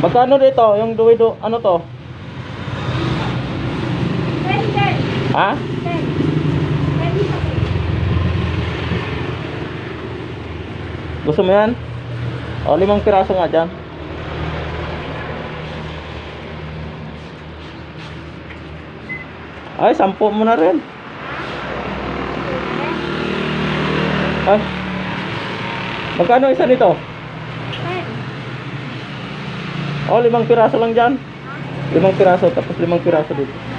Magkano dito? Yung duwido, ano to? 10. Ha? 10. Gusto mo yan? O, 5 piraso nga dyan. Ay, 10 mo na rin. Ay. Magkano isa nito? 10. O, 5 piraso lang dyan. 5 piraso, tapos 5 piraso dito.